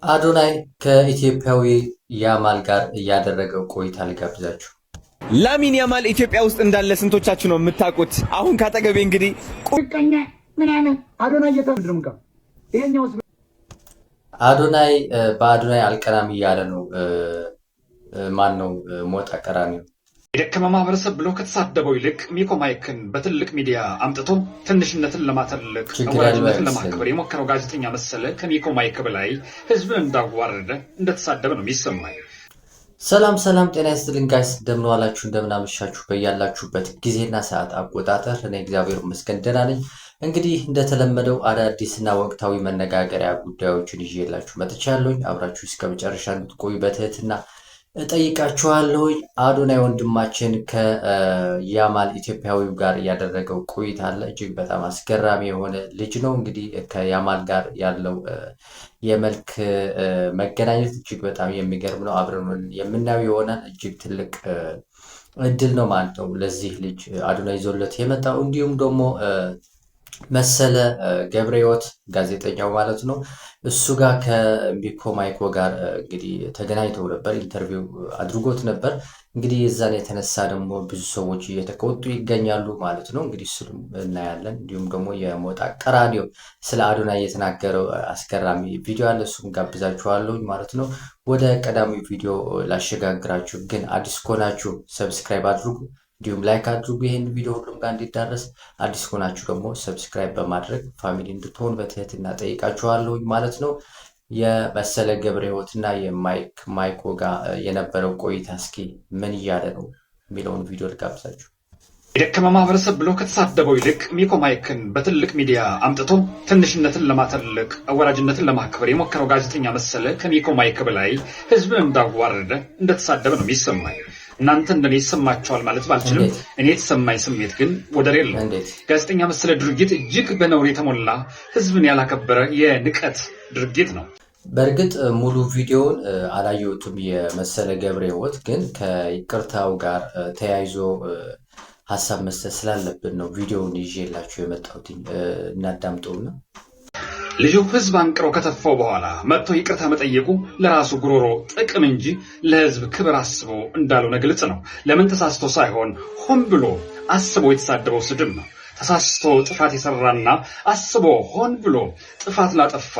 አዶናይ ከኢትዮጵያዊ ያማል ጋር ያደረገው ቆይታ ልጋብዛችሁ። ላሚን ያማል ኢትዮጵያ ውስጥ እንዳለ ስንቶቻችሁ ነው የምታውቁት? አሁን ካጠገቤ እንግዲህ ቁርጠኛ ምናምን አዶናይ እየተድርምካ ይሄኛው አዶናይ በአዶናይ አልቀናም እያለ ነው። ማን ነው ሞጣ ቀራኒው? የደከመ ማህበረሰብ ብሎ ከተሳደበው ይልቅ ሚኮ ማይክን በትልቅ ሚዲያ አምጥቶ ትንሽነትን ለማተለቅ ወላጅነትን ለማክበር የሞከረው ጋዜጠኛ መሰለ ከሚኮ ማይክ በላይ ህዝብን እንዳዋረደ እንደተሳደበ ነው የሚሰማኝ። ሰላም ሰላም፣ ጤና ይስጥልኝ ጋይስ፣ እንደምን ዋላችሁ እንደምን አመሻችሁ በያላችሁበት ጊዜና ሰዓት አቆጣጠር። እኔ እግዚአብሔር ይመስገን ደህና ነኝ። እንግዲህ እንደተለመደው አዳዲስና ወቅታዊ መነጋገሪያ ጉዳዮችን ይዤላችሁ መጥቻለሁኝ። አብራችሁ እስከ መጨረሻ እንድትቆዩ በትህትና እጠይቃችኋለሁ። አዶናይ ወንድማችን ከያማል ኢትዮጵያዊው ጋር ያደረገው ቆይታ አለ። እጅግ በጣም አስገራሚ የሆነ ልጅ ነው። እንግዲህ ከያማል ጋር ያለው የመልክ መገናኘት እጅግ በጣም የሚገርም ነው። አብረን የምናየው ይሆናል። እጅግ ትልቅ እድል ነው ማለት ነው ለዚህ ልጅ አዶናይ ይዞለት የመጣው። እንዲሁም ደግሞ መሰለ ገብረ ሕይወት ጋዜጠኛው ማለት ነው እሱ ጋር ከሚኮ ማይኮ ጋር እንግዲህ ተገናኝተው ነበር፣ ኢንተርቪው አድርጎት ነበር። እንግዲህ የዛን የተነሳ ደግሞ ብዙ ሰዎች እየተቆጡ ይገኛሉ ማለት ነው። እንግዲህ እሱንም እናያለን። እንዲሁም ደግሞ የሞጣ ቀራኒዮ ስለ አዶናይ የተናገረው አስገራሚ ቪዲዮ አለ፣ እሱም ጋብዛችኋለሁ ማለት ነው። ወደ ቀዳሚው ቪዲዮ ላሸጋግራችሁ፣ ግን አዲስ ከሆናችሁ ሰብስክራይብ አድርጉ፣ እንዲሁም ላይክ አድርጉ። ይህን ቪዲዮ ሁሉም ጋር እንዲዳረስ አዲስ ከሆናችሁ ደግሞ ሰብስክራይብ በማድረግ ፋሚሊ እንድትሆን በትህትና ጠይቃችኋለሁ ማለት ነው። የመሰለ ገብረ ሕይወትና የማይኮ ጋር የነበረው ቆይታ እስኪ ምን እያለ ነው የሚለውን ቪዲዮ ልጋብዛችሁ። የደከመ ማህበረሰብ ብሎ ከተሳደበው ይልቅ ሚኮ ማይክን በትልቅ ሚዲያ አምጥቶ ትንሽነትን ለማተለቅ አወራጅነትን ለማክበር የሞከረው ጋዜጠኛ መሰለ ከሚኮ ማይክ በላይ ህዝብን እንዳዋረደ እንደተሳደበ ነው የሚሰማኝ። እናንተ እንደኔ ይሰማችኋል ማለት ባልችልም እኔ የተሰማኝ ስሜት ግን ወደር የለውም። ጋዜጠኛ መሰለ ድርጊት እጅግ በነውር የተሞላ ህዝብን ያላከበረ የንቀት ድርጊት ነው። በእርግጥ ሙሉ ቪዲዮውን አላየሁትም የመሰለ ገብረ ሕይወት፣ ግን ከይቅርታው ጋር ተያይዞ ሀሳብ መስጠት ስላለብን ነው ቪዲዮውን ይዤላችሁ የመጣሁት። እናዳምጠውና ልጁ ህዝብ አንቅሮ ከተፋው በኋላ መጥቶ ይቅርታ መጠየቁ ለራሱ ጉሮሮ ጥቅም እንጂ ለህዝብ ክብር አስቦ እንዳልሆነ ግልጽ ነው። ለምን ተሳስቶ ሳይሆን ሆን ብሎ አስቦ የተሳደበው ስድብ ነው። ተሳስቶ ጥፋት የሰራና አስቦ ሆን ብሎ ጥፋት ላጠፋ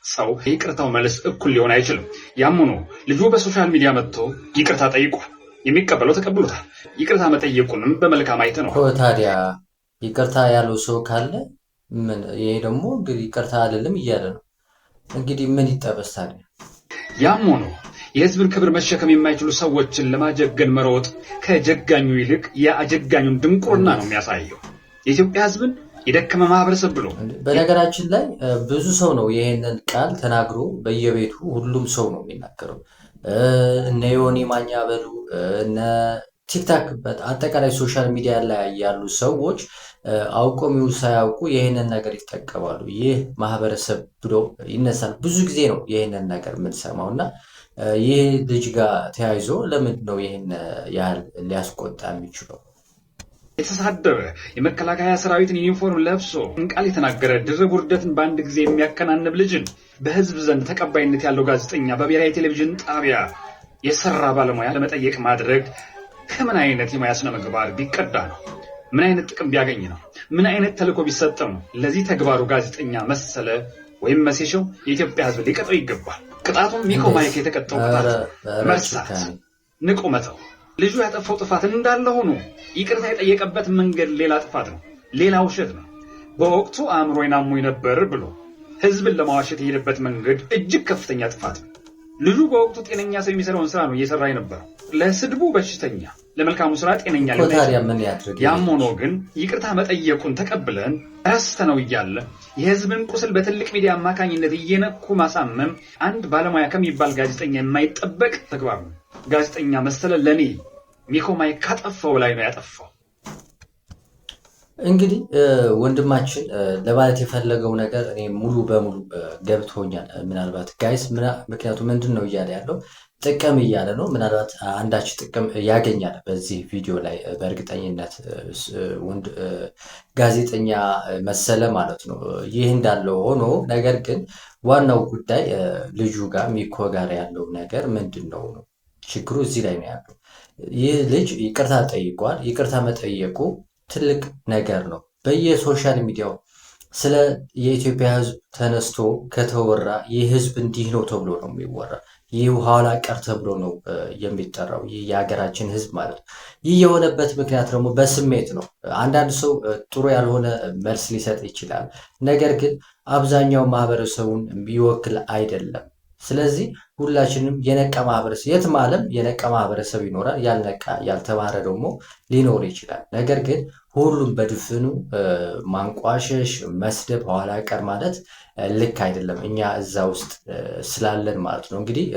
ሰው ይቅርታው መልስ እኩል ሊሆን አይችልም። ያም ሆኖ ልጁ በሶሻል ሚዲያ መጥቶ ይቅርታ ጠይቋል። የሚቀበለው ተቀብሎታል። ይቅርታ መጠየቁንም በመልካም አይተነዋል። ታዲያ ይቅርታ ያለው ሰው ካለ ምን ይሄ ደግሞ እንግዲህ ይቅርታ አይደለም እያለ ነው። እንግዲህ ምን ይጠበሳል? ያም ሆኖ የህዝብን ክብር መሸከም የማይችሉ ሰዎችን ለማጀገን መሮጥ ከጀጋኙ ይልቅ የአጀጋኙን ድንቁርና ነው የሚያሳየው። የኢትዮጵያ ህዝብን የደከመ ማህበረሰብ ብሎ በነገራችን ላይ ብዙ ሰው ነው ይሄንን ቃል ተናግሮ በየቤቱ ሁሉም ሰው ነው የሚናገረው። እነ ዮኒ ማኛ በሉ እነ ቲክታክ አጠቃላይ ሶሻል ሚዲያ ላይ ያሉ ሰዎች አውቆም ይሁን ሳያውቁ ይህንን ነገር ይጠቀማሉ። ይህ ማህበረሰብ ብሎ ይነሳል። ብዙ ጊዜ ነው ይህንን ነገር የምንሰማው እና ይህ ልጅ ጋር ተያይዞ ለምንድን ነው ይህን ያህል ሊያስቆጣ የሚችለው? የተሳደበ የመከላከያ ሰራዊትን ዩኒፎርም ለብሶ ቃል የተናገረ ድርብ ውርደትን በአንድ ጊዜ የሚያከናንብ ልጅን በህዝብ ዘንድ ተቀባይነት ያለው ጋዜጠኛ በብሔራዊ ቴሌቪዥን ጣቢያ የሰራ ባለሙያ ለመጠየቅ ማድረግ ከምን አይነት የሙያ ስነ ምግባር ቢቀዳ ነው? ምን አይነት ጥቅም ቢያገኝ ነው? ምን አይነት ተልዕኮ ቢሰጠው ነው? ለዚህ ተግባሩ ጋዜጠኛ መሰለ ወይም መሴሸው የኢትዮጵያ ህዝብ ሊቀጠው ይገባል። ቅጣቱም ሚኮ ማይክ የተቀጣው ቅጣት መርሳት፣ ንቆ መተው። ልጁ ያጠፋው ጥፋት እንዳለ ሆኖ ይቅርታ የጠየቀበት መንገድ ሌላ ጥፋት ነው፣ ሌላ ውሸት ነው። በወቅቱ አእምሮዬን አሞኝ ነበር ብሎ ህዝብን ለማዋሸት የሄደበት መንገድ እጅግ ከፍተኛ ጥፋት ነው። ልጁ በወቅቱ ጤነኛ ሰው የሚሰራውን ስራ ነው እየሰራ የነበረው። ለስድቡ በሽተኛ፣ ለመልካሙ ስራ ጤነኛ ሊሆን። ያም ሆኖ ግን ይቅርታ መጠየቁን ተቀብለን ረስተነው እያለ የህዝብን ቁስል በትልቅ ሚዲያ አማካኝነት እየነኩ ማሳመም አንድ ባለሙያ ከሚባል ጋዜጠኛ የማይጠበቅ ተግባር ነው። ጋዜጠኛ መሰለ ለኔ ሚኮ ማይክ ካጠፋው በላይ ነው ያጠፋው። እንግዲህ ወንድማችን ለማለት የፈለገው ነገር እኔ ሙሉ በሙሉ ገብቶኛል። ምናልባት ጋይስ ምክንያቱም ምንድን ነው እያለ ያለው ጥቅም እያለ ነው። ምናልባት አንዳች ጥቅም ያገኛል በዚህ ቪዲዮ ላይ በእርግጠኝነት ጋዜጠኛ መሰለ ማለት ነው። ይህ እንዳለው ሆኖ ነገር ግን ዋናው ጉዳይ ልጁ ጋር ሚኮ ጋር ያለው ነገር ምንድን ነው? ችግሩ እዚህ ላይ ነው ያለው። ይህ ልጅ ይቅርታ ጠይቋል። ይቅርታ መጠየቁ ትልቅ ነገር ነው። በየሶሻል ሚዲያው ስለ የኢትዮጵያ ሕዝብ ተነስቶ ከተወራ ይህ ሕዝብ እንዲህ ነው ተብሎ ነው የሚወራ። ይህ ኋላ ቀር ተብሎ ነው የሚጠራው፣ ይህ የሀገራችን ሕዝብ ማለት ነው። ይህ የሆነበት ምክንያት ደግሞ በስሜት ነው። አንዳንድ ሰው ጥሩ ያልሆነ መልስ ሊሰጥ ይችላል። ነገር ግን አብዛኛው ማህበረሰቡን የሚወክል አይደለም። ስለዚህ ሁላችንም የነቃ ማህበረሰብ፣ የትም ዓለም የነቃ ማህበረሰብ ይኖራል፣ ያልነቃ ያልተማረ ደግሞ ሊኖር ይችላል። ነገር ግን ሁሉም በድፍኑ ማንቋሸሽ፣ መስደብ፣ ኋላ ቀር ማለት ልክ አይደለም። እኛ እዛ ውስጥ ስላለን ማለት ነው። እንግዲህ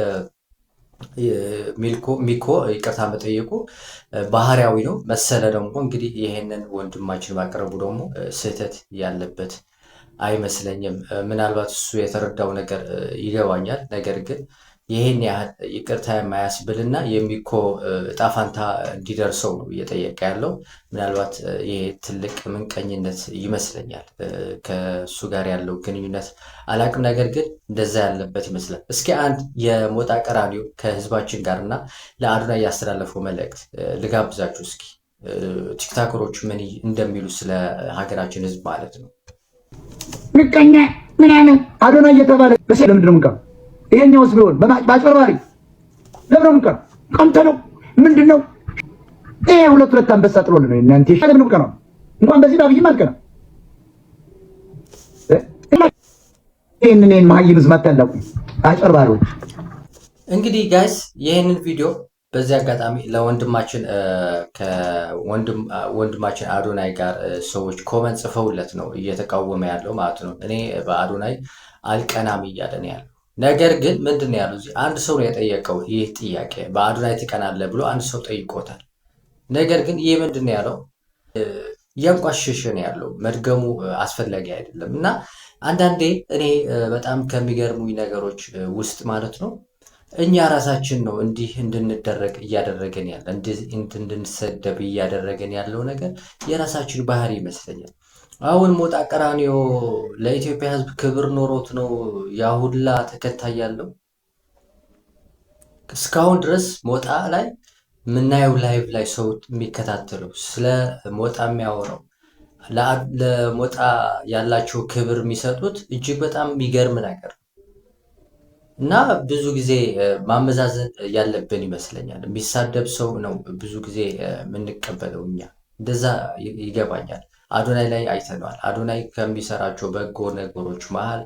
ሚኮ ይቅርታ መጠየቁ ባህሪያዊ ነው። መሰለ ደግሞ እንግዲህ ይሄንን ወንድማችን ባቀረቡ ደግሞ ስህተት ያለበት አይመስለኝም። ምናልባት እሱ የተረዳው ነገር ይገባኛል። ነገር ግን ይህን ያህል ይቅርታ የማያስብልና የሚኮ እጣ ፋንታ እንዲደርሰው ነው እየጠየቀ ያለው። ምናልባት ይሄ ትልቅ ምንቀኝነት ይመስለኛል። ከእሱ ጋር ያለው ግንኙነት አላቅም። ነገር ግን እንደዛ ያለበት ይመስላል። እስኪ አንድ የሞጣ ቀራኒዮ ከህዝባችን ጋር እና ለአዶናይ ያስተላለፈው መልእክት ልጋብዛችሁ። እስኪ ቲክታከሮች ምን እንደሚሉ ስለ ሀገራችን ህዝብ ማለት ነው። ምቀኛ ምናምን አዶናይ እየተባለ ለምንድን ነው የምንቀር? ይሄኛውስ ቢሆን በአጭበርባሪ ለምን ነው የምንቀር? ቀንተ ነው ምንድን ነው ይሄ? ሁለት አንበሳ ጥሎልን ነው እናንተ ይሻለ ምን ነው እንኳን በዚህ ባብይ ማልከና ይሄንን ማይም ዝማት ያለው አጭበርባሪዎች። እንግዲህ ጋይስ ይሄንን ቪዲዮ በዚህ አጋጣሚ ለወንድማችን ከወንድማችን አዶናይ ጋር ሰዎች ኮመንት ጽፈውለት ነው እየተቃወመ ያለው ማለት ነው። እኔ በአዶናይ አልቀናም እያለ ነው ያለው። ነገር ግን ምንድን ነው ያለው? እዚህ አንድ ሰው ነው የጠየቀው። ይህ ጥያቄ በአዶናይ ትቀናለህ ብሎ አንድ ሰው ጠይቆታል። ነገር ግን ይህ ምንድን ነው ያለው? እያንቋሸሸ ነው ያለው። መድገሙ አስፈላጊ አይደለም። እና አንዳንዴ እኔ በጣም ከሚገርሙኝ ነገሮች ውስጥ ማለት ነው እኛ ራሳችን ነው እንዲህ እንድንደረግ እያደረገን ያለ፣ እንድንሰደብ እያደረገን ያለው ነገር የራሳችን ባህሪ ይመስለኛል። አሁን ሞጣ ቀራኒዮ ለኢትዮጵያ ሕዝብ ክብር ኖሮት ነው ያሁላ ተከታይ ያለው። እስካሁን ድረስ ሞጣ ላይ የምናየው ላይቭ ላይ ሰው የሚከታተለው ስለ ሞጣ የሚያወራው ለሞጣ ያላቸው ክብር የሚሰጡት እጅግ በጣም የሚገርም ነገር እና ብዙ ጊዜ ማመዛዘን ያለብን ይመስለኛል። የሚሳደብ ሰው ነው ብዙ ጊዜ የምንቀበለው እኛ፣ እንደዛ ይገባኛል። አዶናይ ላይ አይተነዋል። አዶናይ ከሚሰራቸው በጎ ነገሮች መሀል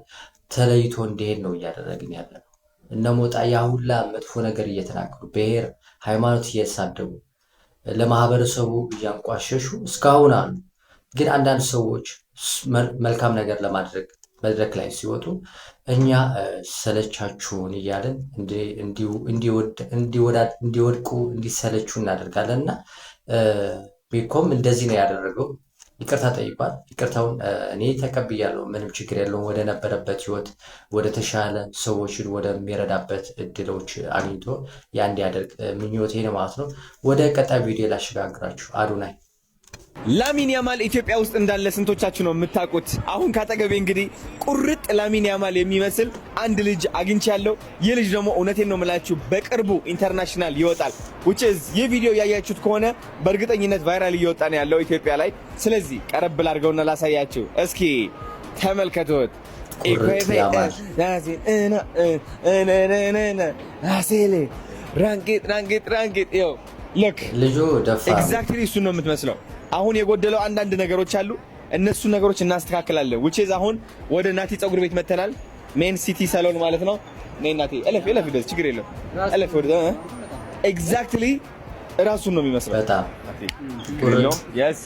ተለይቶ እንዲሄድ ነው እያደረግን ያለ ነው። እነ ሞጣ ያሁላ መጥፎ ነገር እየተናገሩ ብሔር፣ ሃይማኖት እየተሳደቡ ለማህበረሰቡ እያንቋሸሹ እስካሁን አሉ። ግን አንዳንድ ሰዎች መልካም ነገር ለማድረግ መድረክ ላይ ሲወጡ እኛ ሰለቻችሁን እያለን እንዲወድቁ እንዲሰለቹ እናደርጋለን። እና ሚኮም እንደዚህ ነው ያደረገው። ይቅርታ ጠይቋል። ይቅርታውን እኔ ተቀብያለሁ። ምንም ችግር የለውም። ወደ ነበረበት ህይወት፣ ወደ ተሻለ ሰዎችን ወደሚረዳበት እድሎች አግኝቶ ያ እንዲያደርግ ምኞቴ ነው ማለት ነው። ወደ ቀጣይ ቪዲዮ ላሸጋግራችሁ። አዶናይ ላሚን ያማል ኢትዮጵያ ውስጥ እንዳለ ስንቶቻችሁ ነው የምታውቁት? አሁን ካጠገቤ እንግዲህ ቁርጥ ላሚን ያማል የሚመስል አንድ ልጅ አግኝቻለሁ። ይህ ልጅ ደግሞ እውነቴን ነው የምላችሁ በቅርቡ ኢንተርናሽናል ይወጣል። ይህ ቪዲዮ ያያችሁት ከሆነ በእርግጠኝነት ቫይራል እየወጣ ነው ያለው ኢትዮጵያ ላይ። ስለዚህ ቀረብ ላድርገውና ላሳያችሁ። እስኪ ተመልከቱት። ልጁ ደፋ ኤግዛክትሊ እሱን ነው የምትመስለው። አሁን የጎደለው አንዳንድ ነገሮች አሉ። እነሱ ነገሮች እናስተካክላለን። ውጪዝ አሁን ወደ ናቲ ፀጉር ቤት መተናል። ሜን ሲቲ ሳሎን ማለት ነው። ነይ ናቲ እለፍ ደስ ችግር የለም እለፍ ወደ ኤግዛክትሊ እራሱን ነው የሚመስለው። በጣም yes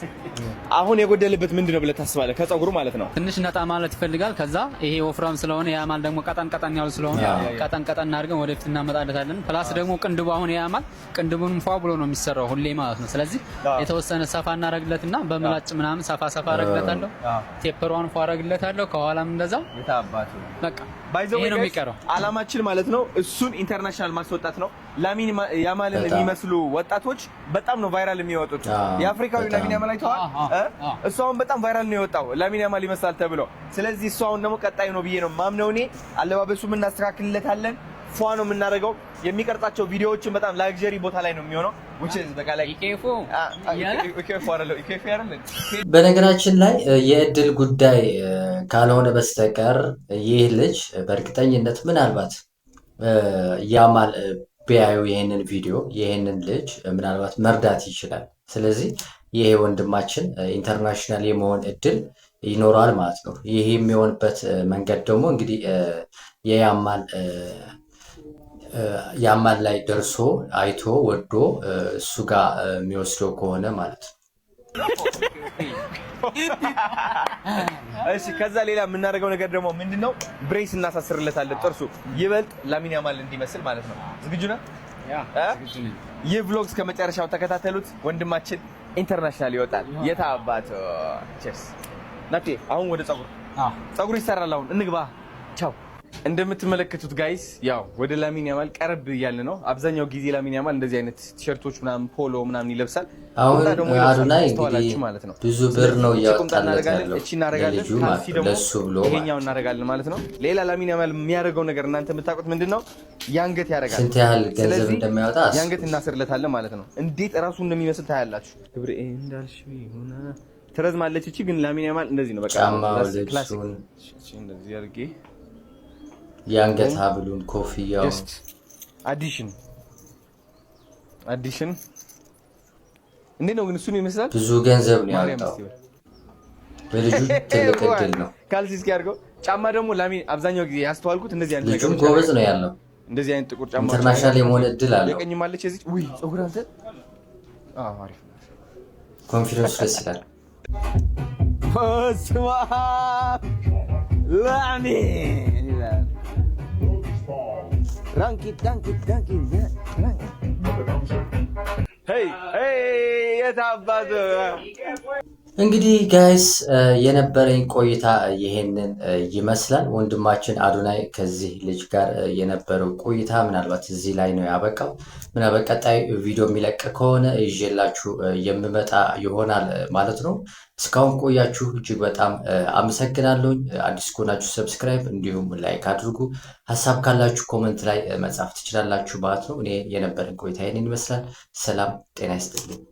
አሁን የጎደለበት ምንድነው ብለህ ታስባለህ? ከፀጉሩ ማለት ነው ትንሽ ነጣ ማለት ይፈልጋል። ከዛ ይሄ ወፍራም ስለሆነ ያማል ደግሞ ቀጠን ያሉ ስለሆነ ቀጠን አድርገን ወደፊት እናመጣለታለን። ፕላስ ደግሞ ቅንድቡ አሁን ያማል ቅንድቡንም ፏ ብሎ ነው የሚሰራው ሁሌ ማለት ነው። ስለዚህ የተወሰነ ሰፋ እናረግለትና በምላጭ ምናምን ሰፋ አረግለታለሁ። ቴፐሯን ፏ አረግለታለሁ። ከኋላም እንደዛው የታባቱ በቃ ይሄ ነው የሚቀረው። አላማችን ማለት ነው እሱን ኢንተርናሽናል ማስወጣት ነው። ላሚን ያማልን የሚመስሉ ወጣቶች በጣም ነው ቫይራል የሚወጡ ያወጡት የአፍሪካዊ ላሚን ያማል አይተዋል። እሱ አሁን በጣም ቫይራል ነው የወጣው ላሚን ያማል ይመስላል ተብሎ። ስለዚህ እሱ አሁን ደግሞ ቀጣይ ነው ብዬ ነው ማምነው እኔ። አለባበሱም እናስተካክልለታለን፣ ፏ ነው የምናደርገው። የሚቀርጻቸው ቪዲዮዎችን በጣም ላግዠሪ ቦታ ላይ ነው የሚሆነው። በነገራችን ላይ የእድል ጉዳይ ካልሆነ በስተቀር ይህ ልጅ በእርግጠኝነት ምናልባት ያማል ቢያዩ ይህንን ቪዲዮ ይህንን ልጅ ምናልባት መርዳት ይችላል። ስለዚህ ይሄ ወንድማችን ኢንተርናሽናል የመሆን እድል ይኖረዋል ማለት ነው። ይህ የሚሆንበት መንገድ ደግሞ እንግዲህ ያማል ላይ ደርሶ አይቶ ወዶ እሱ ጋር የሚወስደው ከሆነ ማለት ነው። እሺ ከዛ ሌላ የምናደርገው ነገር ደግሞ ምንድነው? ብሬስ እናሳስርለታለን ጥርሱ ይበልጥ ላሚን ያማል እንዲመስል ማለት ነው። ዝግጁ ነህ? ይህ ቭሎግ እስከ መጨረሻው ተከታተሉት። ወንድማችን ኢንተርናሽናል ይወጣል። የታ አባቶ ቼስ ናቲ። አሁን ወደ ፀጉር ይሰራል። አሁን እንግባ። ቻው። እንደምትመለከቱት ጋይስ ያው ወደ ላሚን ያማል ቀረብ እያልን ነው። አብዛኛው ጊዜ ላሚን ያማል እንደዚህ አይነት ቲሸርቶች ምናምን ፖሎ ምናምን ይለብሳል። አሁን አዶናይ እንግዲህ ብዙ ብር ነው እያወጣለት ያለው ለልጁ ለሱ ብሎ ይሄኛው እናደርጋለን ማለት ነው። ሌላ ላሚን ያማል የሚያደርገው ነገር እናንተ የምታውቁት ምንድነው? የአንገት ያደርጋል። ስንት ያህል ገንዘብ እንደሚያወጣ የአንገት እናስርለታለን ማለት ነው። እንዴት እራሱ እንደሚመስል ታያላችሁ። ግብሬ እንዳልሽ ሆነ ትረዝማለች እቺ ግን ላሚን ያማል እንደዚህ ነው። በቃ ክላሲክ እንደዚህ አድርጌ የአንገት ሀብሉን ኮፍያው አዲሽን እንዴት ነው ግን እሱን ይመስላል። ብዙ ገንዘብ ነው ያወጣው። በልጁ ትልቅ እድል ነው። ካልሲ እስኪ አድርገው። ጫማ ደግሞ ላሚን አብዛኛው ጊዜ ያስተዋልኩት እንደዚህ አይነት ነገሮች ጎበዝ ነው ያለው። እንደዚህ አይነት ጥቁር ጫማ ኢንተርናሽናል የመሆን እድል አለው። የቀኝ ማለች እዚህ ውይ ፀጉር አንተ አሪፍ ነው። ኮንፊደንስ ደስ ይላል። ስማ ላሚን ይላል ራንኪ የታባቱ እንግዲህ ጋይስ የነበረኝ ቆይታ ይሄንን ይመስላል። ወንድማችን አዶናይ ከዚህ ልጅ ጋር የነበረው ቆይታ ምናልባት እዚህ ላይ ነው ያበቃው። ምናልባት ቀጣይ ቪዲዮ የሚለቅ ከሆነ ይዤላችሁ የምመጣ ይሆናል ማለት ነው። እስካሁን ቆያችሁ እጅግ በጣም አመሰግናለሁ። አዲስ ከሆናችሁ ሰብስክራይብ እንዲሁም ላይክ አድርጉ። ሀሳብ ካላችሁ ኮመንት ላይ መጻፍ ትችላላችሁ ማለት ነው። እኔ የነበረኝ ቆይታ ይሄንን ይመስላል። ሰላም ጤና ይስጥልኝ።